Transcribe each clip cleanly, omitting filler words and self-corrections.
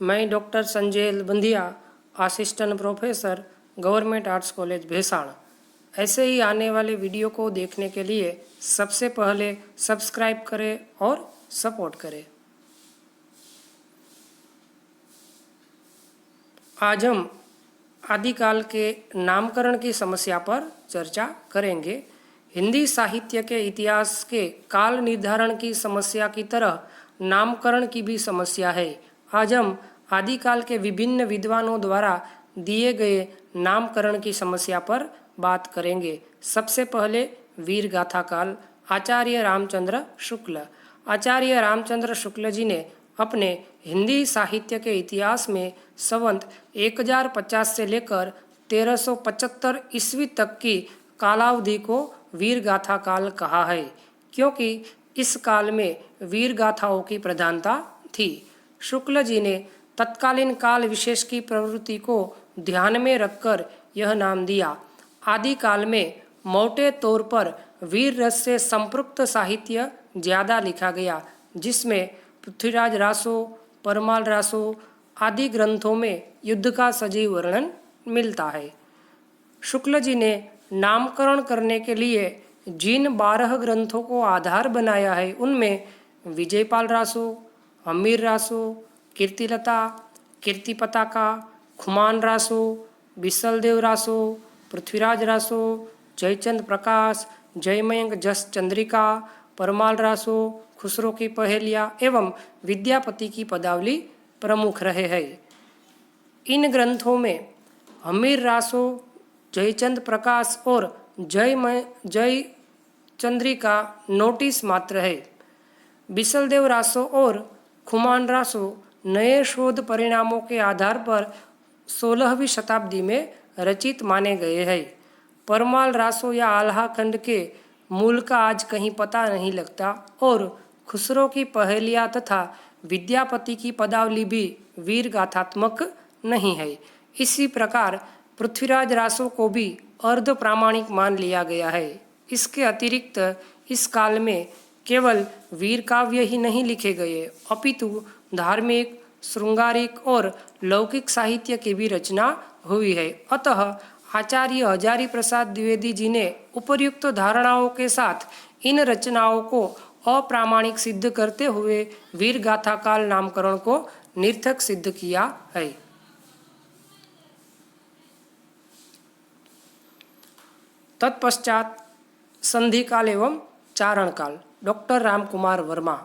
मैं doctor Sanjay Bandhiya, assistant professor, government arts college Bhaisan. ऐसे ही आने वाले वीडियो को देखने के लिए सबसे पहले सब्सक्राइब करें और सपोर्ट करें। आज हम आदिकाल के नामकरण की समस्या पर चर्चा करेंगे। हिंदी साहित्य के इतिहास के काल निर्धारण की समस्या की तरह नामकरण की भी समस्या है। आज हम आदिकाल के विभिन्न विद्वानों द्वारा दिए गए नामकरण की समस्या पर बात करेंगे। सबसे पहले वीर गाथा काल, आचार्य रामचंद्र शुक्ल। आचार्य रामचंद्र शुक्ल जी ने अपने हिंदी साहित्य के इतिहास में संवत 1050 से लेकर 1375 ईस्वी तक की कालावधि को वीर गाथा काल कहा है, क्योंकि इस काल में वीर गाथाओं की प्रधानता थी। शुक्ल जी ने तत्कालीन काल विशेष की प्रवृत्ति को ध्यान में रखकर यह नाम दिया। आदिकाल में मोटे तौर पर वीर रस से संपृक्त साहित्य ज्यादा लिखा गया, जिसमें पृथ्वीराज रासो, परमाल रासो आदि ग्रंथों में युद्ध का सजीव वर्णन मिलता है। शुक्ल जी ने नामकरण करने के लिए जिन 12 ग्रंथों को आधार बनाया है, उनमें विजयपाल रासो, हम्मीर रासो, कीर्तिलता, कीर्ति पताका, खुमान रासो, बिसलदेव रासो, पृथ्वीराज रासो, जयचंद प्रकाश, जयमयंक जस चंद्रिका, परमाल रासो, खुसरो की पहेलियाँ एवं विद्यापति की पदावली प्रमुख रहे हैं। इन ग्रंथों में हम्मीर रासो, जयचंद प्रकाश और जय चंद्रिका नोटिस मात्र है। बिसलदेव रासो और खुमान रासो नए शोध परिणामों के आधार पर 16वीं शताब्दी में रचित माने गए हैं। परमाल रासो या आल्हा खंड के मूल का आज कहीं पता नहीं लगता और खुसरो की पहेलियाँ तथा विद्यापति की पदावली भी वीर गाथात्मक नहीं है। इसी प्रकार पृथ्वीराज रासो को भी अर्ध प्रामाणिक मान लिया गया है। इसके अतिरिक्त इस काल में केवल वीर काव्य ही नहीं लिखे गए, अपितु धार्मिक, श्रृंगारिक और लौकिक साहित्य की भी रचना हुई है। अतः आचार्य हजारी प्रसाद द्विवेदी जी ने उपर्युक्त धारणाओं के साथ इन रचनाओं को अप्रामाणिक सिद्ध करते हुए वीर गाथा काल नामकरण को निरर्थक सिद्ध किया है। तत्पश्चात संधि काल एवं चारण काल। डॉक्टर रामकुमार वर्मा।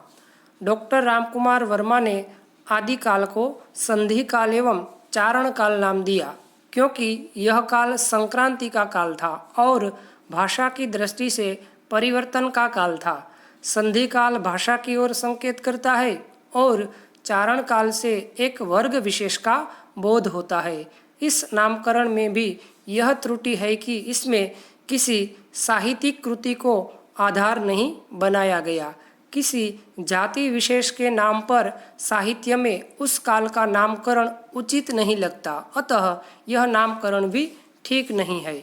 डॉक्टर रामकुमार वर्मा ने आदिकाल को संधि काल एवं चारण काल नाम दिया, क्योंकि यह काल संक्रांति का काल था और भाषा की दृष्टि से परिवर्तन का काल था। संधि काल भाषा की ओर संकेत करता है और चारण काल से एक वर्ग विशेष का बोध होता है। इस नामकरण में भी यह त्रुटि है कि इसमें किसी साहित्यिक कृति को आधार नहीं बनाया गया। किसी जाति विशेष के नाम पर साहित्य में उस काल का नामकरण उचित नहीं लगता, अतः यह नामकरण भी ठीक नहीं है।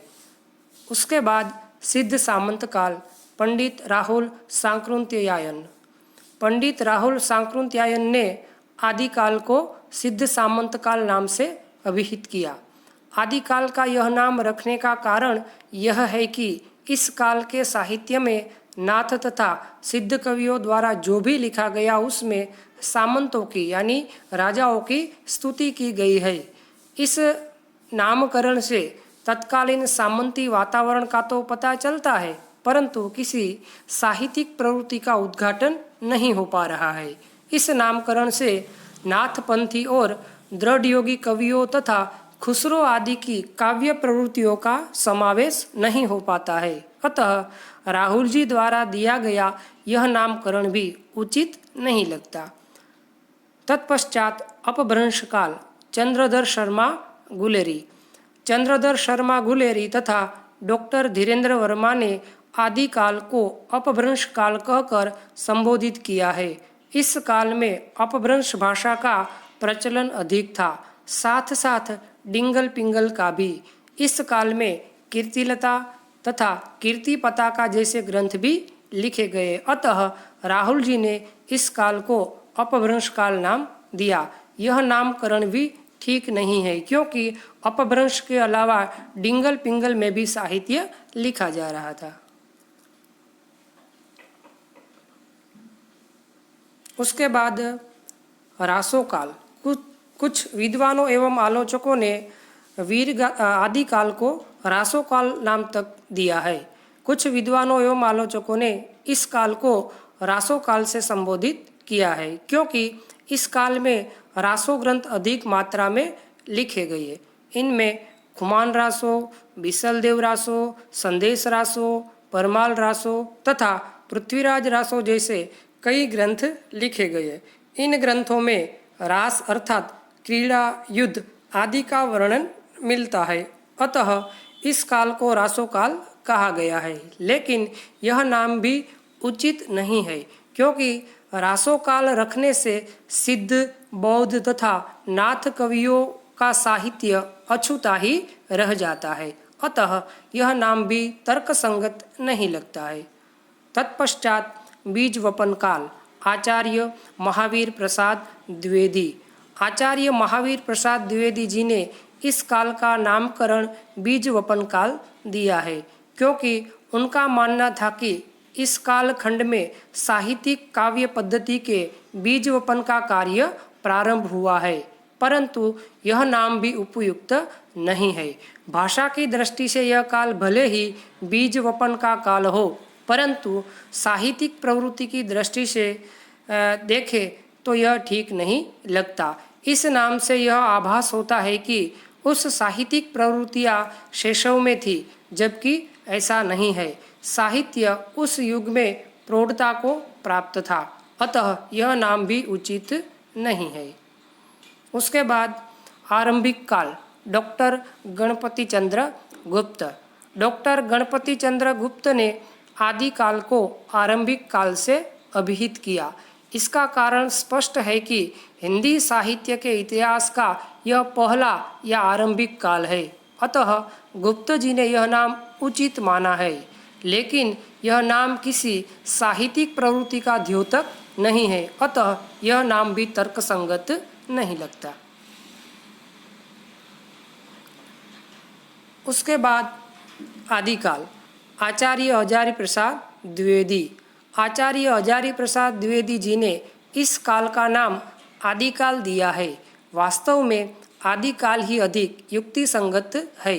उसके बाद सिद्ध सामंत काल। पंडित राहुल सांकृत्यायन। पंडित राहुल सांकृत्यायन ने आदिकाल को सिद्ध सामंत काल नाम से अभिहित किया। आदिकाल का यह नाम रखने का कारण यह है कि इस काल के साहित्य में नाथ तथा सिद्ध कवियों द्वारा जो भी लिखा गया उसमें सामंतों की यानी राजाओं की स्तुति की गई है। इस नामकरण से तत्कालीन सामंती वातावरण का तो पता चलता है, परंतु किसी साहित्यिक प्रवृत्ति का उद्घाटन नहीं हो पा रहा है। इस नामकरण से नाथपंथी और दृढ़ योगी कवियों तथा खुसरो आदि की काव्य प्रवृत्तियों का समावेश नहीं हो पाता है। अतः राहुल जी द्वारा दिया गया यह नामकरण भी उचित नहीं लगता। तत्पश्चात अपभ्रंश काल। चंद्रधर शर्मा गुलेरी। चंद्रधर शर्मा गुलेरी तथा डॉक्टर धीरेन्द्र वर्मा ने आदिकाल को अपभ्रंश काल कहकर संबोधित किया है। इस काल में अपभ्रंश भाषा का प्रचलन अधिक था, साथ साथ डिंगल पिंगल का भी। इस काल में कीर्तिलता तथा कीर्ति पताका जैसे ग्रंथ भी लिखे गए, अतः राहुल जी ने इस काल को अपभ्रंश काल नाम दिया। यह नामकरण भी ठीक नहीं है, क्योंकि अपभ्रंश के अलावा डिंगल पिंगल में भी साहित्य लिखा जा रहा था। उसके बाद रासोकाल। कुछ विद्वानों एवं आलोचकों ने आदिकाल को रासोकाल नाम तक दिया है। कुछ विद्वानों एवं आलोचकों ने इस काल को रासोकाल से संबोधित किया है, क्योंकि इस काल में रासो ग्रंथ अधिक मात्रा में लिखे गए। इनमें खुमान रासो, बिसलदेव रासो, संदेश रासो, परमाल रासो तथा पृथ्वीराज रासो जैसे कई ग्रंथ लिखे गए। इन ग्रंथों में रास अर्थात क्रीड़ा, युद्ध आदि का वर्णन मिलता है, अतः इस काल को रासोकाल कहा गया है। लेकिन यह नाम भी उचित नहीं है, क्योंकि रासोकाल रखने से सिद्ध, बौद्ध तथा नाथ कवियों का साहित्य अछूता ही रह जाता है, अतः यह नाम भी तर्कसंगत नहीं लगता है। तत्पश्चात बीज वपन काल। आचार्य महावीर प्रसाद द्विवेदी। आचार्य महावीर प्रसाद द्विवेदी जी ने इस काल का नामकरण बीज वपन काल दिया है, क्योंकि उनका मानना था कि इस काल खंड में साहित्यिक काव्य पद्धति के बीज वपन का कार्य प्रारंभ हुआ है, परंतु यह नाम भी उपयुक्त नहीं है। भाषा की दृष्टि से यह काल भले ही बीज वपन का काल हो, परंतु साहित्यिक प्रवृत्ति की दृष्टि से देखें तो यह ठीक नहीं लगता। इस नाम से यह आभास होता है कि उस साहित्यिक प्रवृत्तियाँ शैशव में थी, जबकि ऐसा नहीं है। साहित्य उस युग में प्रौढ़ता को प्राप्त था, अतः यह नाम भी उचित नहीं है। उसके बाद आरंभिक काल। डॉक्टर गणपति चंद्र गुप्त। डॉक्टर गणपति चंद्र गुप्त ने आदिकाल को आरंभिक काल से अभिहित किया। इसका कारण स्पष्ट है कि हिंदी साहित्य के इतिहास का यह पहला या आरंभिक काल है, अतः गुप्त जी ने यह नाम उचित माना है। लेकिन यह नाम किसी साहित्यिक प्रवृत्ति का द्योतक नहीं है, अतः यह नाम भी तर्कसंगत नहीं लगता। उसके बाद आदिकाल। आचार्य हजारी प्रसाद द्विवेदी। आचार्य हजारी प्रसाद द्विवेदी जी ने इस काल का नाम आदिकाल दिया है। वास्तव में आदिकाल ही अधिक युक्ति संगत है,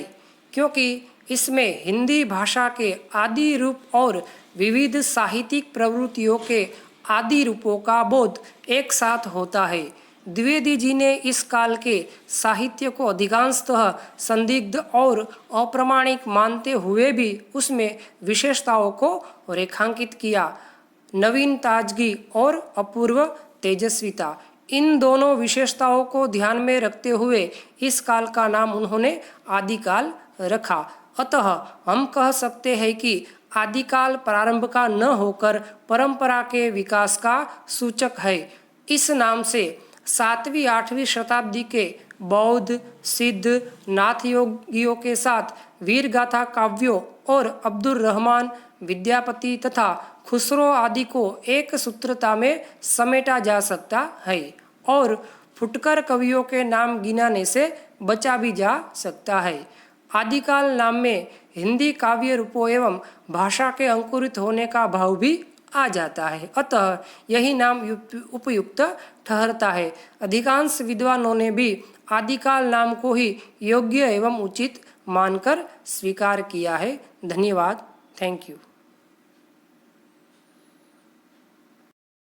क्योंकि इसमें हिंदी भाषा के आदि रूप और विविध साहित्यिक प्रवृत्तियों के आदि रूपों का बोध एक साथ होता है। द्विवेदी जी ने इस काल के साहित्य को अधिकांशतः संदिग्ध और अप्रामाणिक मानते हुए भी उसमें विशेषताओं को रेखांकित किया। नवीन ताजगी और अपूर्व तेजस्विता, इन दोनों विशेषताओं को ध्यान में रखते हुए इस काल का नाम उन्होंने आदिकाल रखा। अतः हम कह सकते हैं कि आदिकाल प्रारंभ का न होकर परंपरा के विकास का सूचक है। इस नाम से 7वीं 8वीं शताब्दी के बौद्ध, सिद्ध, नाथ योगियों के साथ वीर गाथा काव्यों और अब्दुल रहमान, विद्यापति तथा खुसरो आदि को एक सूत्रता में समेटा जा सकता है और फुटकर कवियों के नाम गिनाने से बचा भी जा सकता है। आदिकाल नाम में हिंदी काव्य रूपों एवं भाषा के अंकुरित होने का भाव भी आ जाता है, अतः यही नाम उपयुक्त ठहरता है। अधिकांश विद्वानों ने भी आदिकाल नाम को ही योग्य एवं उचित मानकर स्वीकार किया है। धन्यवाद। Thank you.